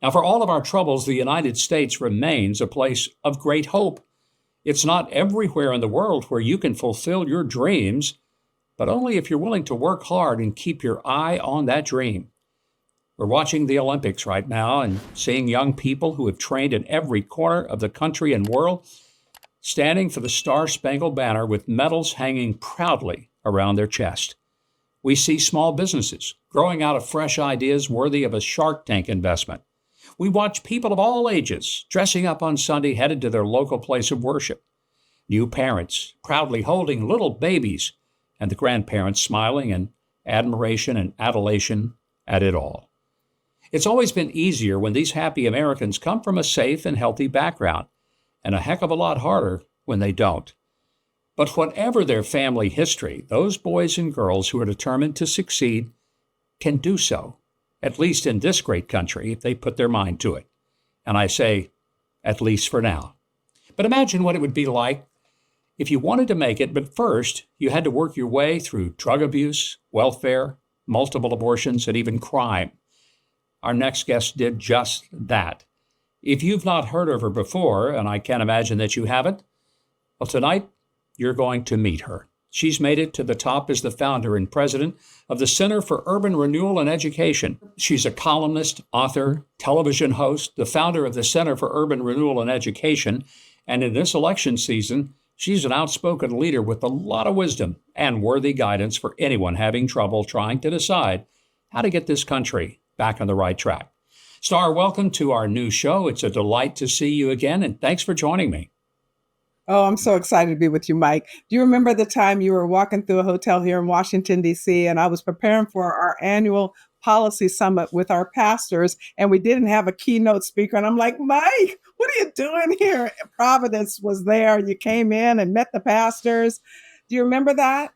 Now, for all of our troubles, the United States remains a place of great hope. It's not everywhere in the world where you can fulfill your dreams, but only if you're willing to work hard and keep your eye on that dream. We're watching the Olympics right now and seeing young people who have trained in every corner of the country and world standing for the Star-Spangled Banner with medals hanging proudly around their chest. We see small businesses growing out of fresh ideas worthy of a Shark Tank investment. We watch people of all ages dressing up on Sunday headed to their local place of worship. New parents proudly holding little babies and the grandparents smiling in admiration and adulation at it all. It's always been easier when these happy Americans come from a safe and healthy background, and a heck of a lot harder when they don't. But whatever their family history, those boys and girls who are determined to succeed can do so, at least in this great country, if they put their mind to it. And I say, at least for now. But imagine what it would be like if you wanted to make it, but first you had to work your way through drug abuse, welfare, multiple abortions, and even crime. Our next guest did just that. If you've not heard of her before, and I can't imagine that you haven't, well, tonight you're going to meet her. She's made it to the top as the founder and president of the Center for Urban Renewal and Education. She's a columnist, author, television host, the founder of the Center for Urban Renewal and Education, and in this election season, she's an outspoken leader with a lot of wisdom and worthy guidance for anyone having trouble trying to decide how to get this country back on the right track. Star, welcome to our new show. It's a delight to see you again, and thanks for joining me. Oh, I'm so excited to be with you, Mike. Do you remember the time you were walking through a hotel here in Washington, D.C., and I was preparing for our annual policy summit with our pastors, and we didn't have a keynote speaker, and I'm like, Mike, what are you doing here? Providence was there. You came in and met the pastors. Do you remember that?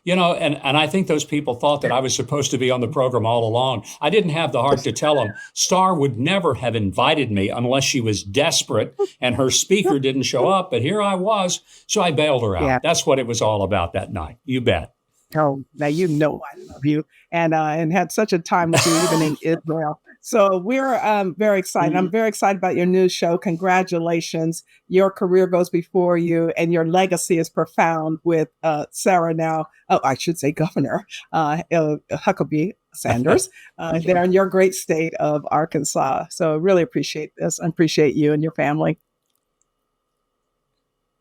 You know, and I think those people thought that I was supposed to be on the program all along. I didn't have the heart to tell them. Star would never have invited me unless she was desperate and her speaker didn't show up. But here I was, so I bailed her out. Yeah. That's what it was all about that night. You bet. Oh, now you know I love you, and had such a time with you even in Israel. So we're very excited. I'm very excited about your new show. Congratulations. Your career goes before you, and your legacy is profound with Sarah now. Oh, I should say Governor Huckabee Sanders there in your great state of Arkansas. So I really appreciate this. I appreciate you and your family.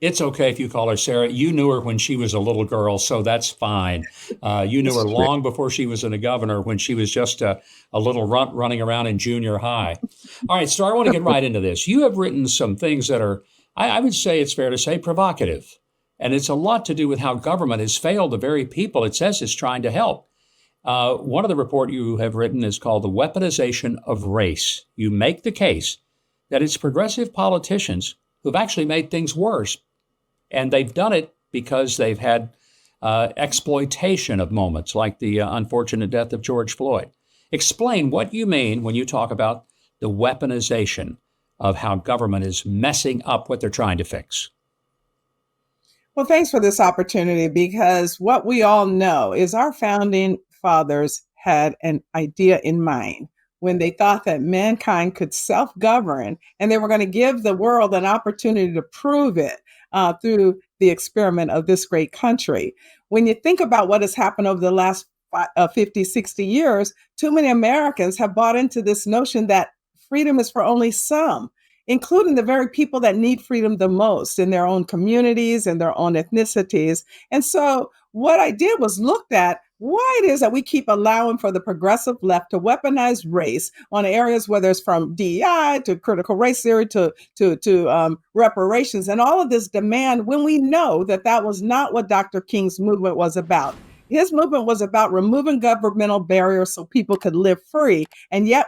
It's okay if you call her Sarah. You knew her when she was a little girl, so that's fine. You knew her long before she was a governor, when she was just a little runt running around in junior high. All right, Star, I want to get right into this. You have written some things that are, I would say it's fair to say, provocative. And it's a lot to do with how government has failed the very people it says it's trying to help. One of the report you have written is called The Weaponization of Race. You make the case that it's progressive politicians who've actually made things worse. And they've done it because they've had exploitation of moments like the unfortunate death of George Floyd. Explain what you mean when you talk about the weaponization of how government is messing up what they're trying to fix. Well, thanks for this opportunity, because what we all know is our founding fathers had an idea in mind when they thought that mankind could self-govern, and they were going to give the world an opportunity to prove it through the experiment of this great country. When you think about what has happened over the last 50, 60 years, too many Americans have bought into this notion that freedom is for only some, including the very people that need freedom the most in their own communities and their own ethnicities. And so what I did was looked at why it is that we keep allowing for the progressive left to weaponize race on areas, whether it's from DEI to critical race theory to reparations, and all of this demand, when we know that that was not what Dr. King's movement was about. His movement was about removing governmental barriers so people could live free. And yet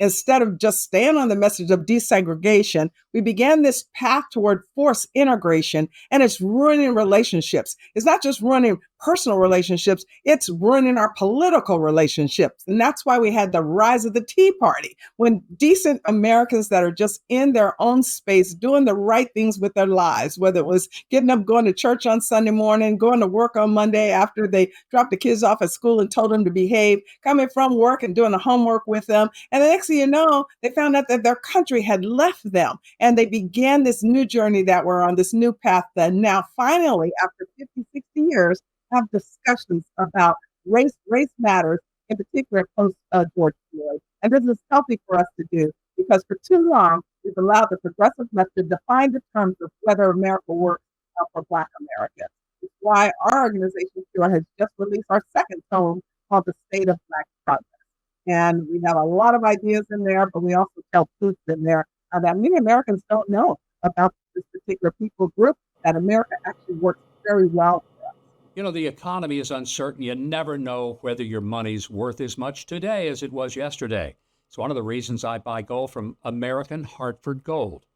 instead of just staying on the message of desegregation, we began this path toward forced integration, and it's ruining relationships. It's not just ruining personal relationships, it's ruining our political relationships. And that's why we had the rise of the Tea Party, when decent Americans that are just in their own space, doing the right things with their lives, whether it was getting up, going to church on Sunday morning, going to work on Monday after they dropped the kids off at school and told them to behave, coming from work and doing the homework with them. And the next thing you know, they found out that their country had left them. And they began this new journey that we're on, this new path that now finally, after 50, 60 years, have discussions about race matters, in particular post George Floyd. And this is healthy for us to do, because for too long, we've allowed the progressive left to define the terms of whether America works for Black Americans. It's why our organization here has just released our second tome called The State of Black Progress. And we have a lot of ideas in there, but we also tell truths in there that many Americans don't know about this particular people group, that America actually works very well for us. You know, the economy is uncertain. You never know whether your money's worth as much today as it was yesterday. It's one of the reasons I buy gold from American Hartford Gold.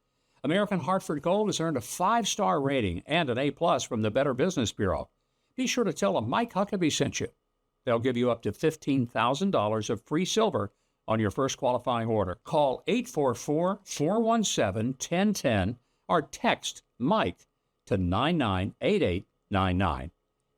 American Hartford Gold has earned a 5-star rating and an A+ from the Better Business Bureau. Be sure to tell them Mike Huckabee sent you. They'll give you up to $15,000 of free silver on your first qualifying order. Call 844-417-1010 or text Mike to 998899.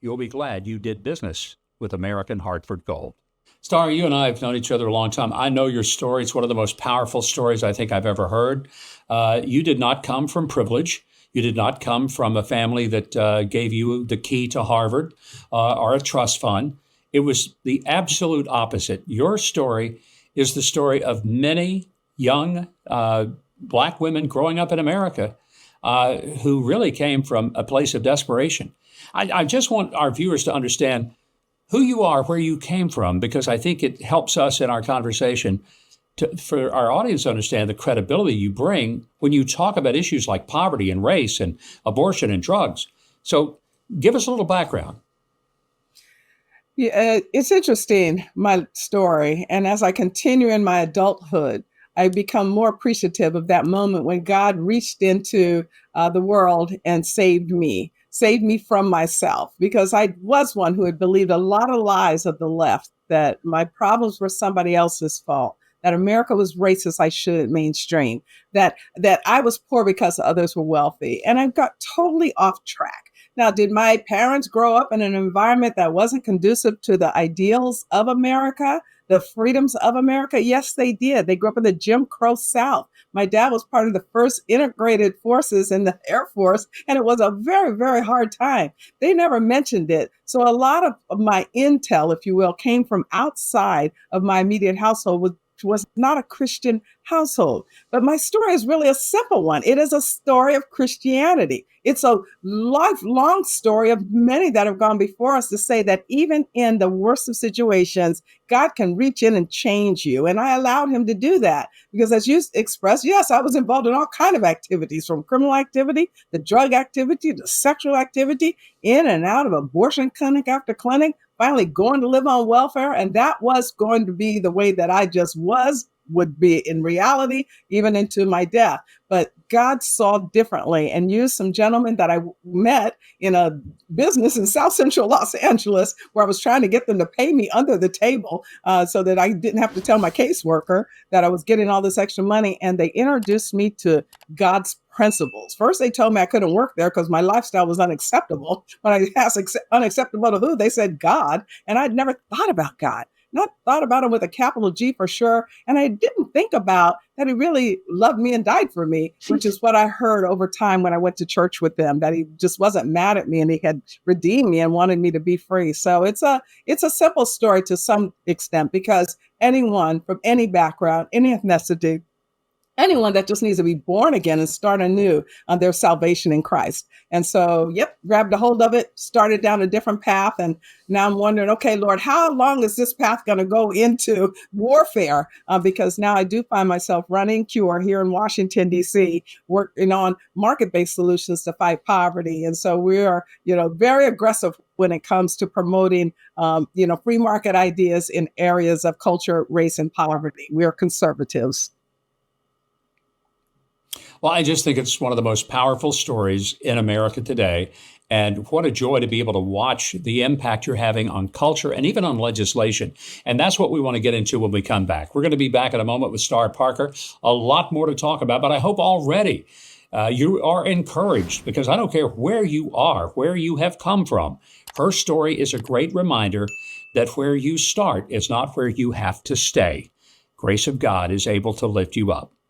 You'll be glad you did business with American Hartford Gold. Star, you and I have known each other a long time. I know your story. It's one of the most powerful stories I think I've ever heard. You did not come from privilege. You did not come from a family that gave you the key to Harvard or a trust fund. It was the absolute opposite. Your story is the story of many young Black women growing up in America who really came from a place of desperation. I just want our viewers to understand who you are, where you came from, because I think it helps us in our conversation for our audience to understand the credibility you bring when you talk about issues like poverty and race and abortion and drugs. So give us a little background. Yeah, it's interesting, my story. And as I continue in my adulthood, I become more appreciative of that moment when God reached into the world and saved me from myself, because I was one who had believed a lot of lies of the left, that my problems were somebody else's fault, that America was racist, I shouldn't mainstream, that I was poor because others were wealthy. And I got totally off track. Now, did my parents grow up in an environment that wasn't conducive to the ideals of America, the freedoms of America? Yes, they did. They grew up in the Jim Crow South. My dad was part of the first integrated forces in the Air Force, and it was a very, very hard time. They never mentioned it. So a lot of my intel, if you will, came from outside of my immediate household, which was not a Christian household. But my story is really a simple one. It is a story of Christianity. It's a lifelong story of many that have gone before us to say that even in the worst of situations, God can reach in and change you. And I allowed him to do that because, as you expressed, yes, I was involved in all kinds of activities, from criminal activity, the drug activity, the sexual activity, in and out of abortion clinic after clinic, finally going to live on welfare. And that was going to be the way that I just would be in reality, even into my death. But God saw differently and used some gentlemen that I met in a business in South Central Los Angeles, where I was trying to get them to pay me under the table so that I didn't have to tell my caseworker that I was getting all this extra money. And they introduced me to God's principles. First, they told me I couldn't work there because my lifestyle was unacceptable. When I asked unacceptable to who, they said God. And I'd never thought about God. Not thought about him with a capital G for sure. And I didn't think about that he really loved me and died for me, which is what I heard over time when I went to church with them, that he just wasn't mad at me and he had redeemed me and wanted me to be free. So it's a simple story to some extent, because anyone from any background, any ethnicity, anyone that just needs to be born again and start anew on their salvation in Christ. And so, grabbed a hold of it, started down a different path. And now I'm wondering, okay, Lord, how long is this path going to go into warfare? Because now I do find myself running Cure here in Washington, D.C., working on market-based solutions to fight poverty. And so we are, very aggressive when it comes to promoting, free market ideas in areas of culture, race, and poverty. We are conservatives. Well, I just think it's one of the most powerful stories in America today. And what a joy to be able to watch the impact you're having on culture and even on legislation. And that's what we want to get into when we come back. We're going to be back in a moment with Star Parker. A lot more to talk about, but I hope already you are encouraged, because I don't care where you are, where you have come from. Her story is a great reminder that where you start is not where you have to stay. Grace of God is able to lift you up.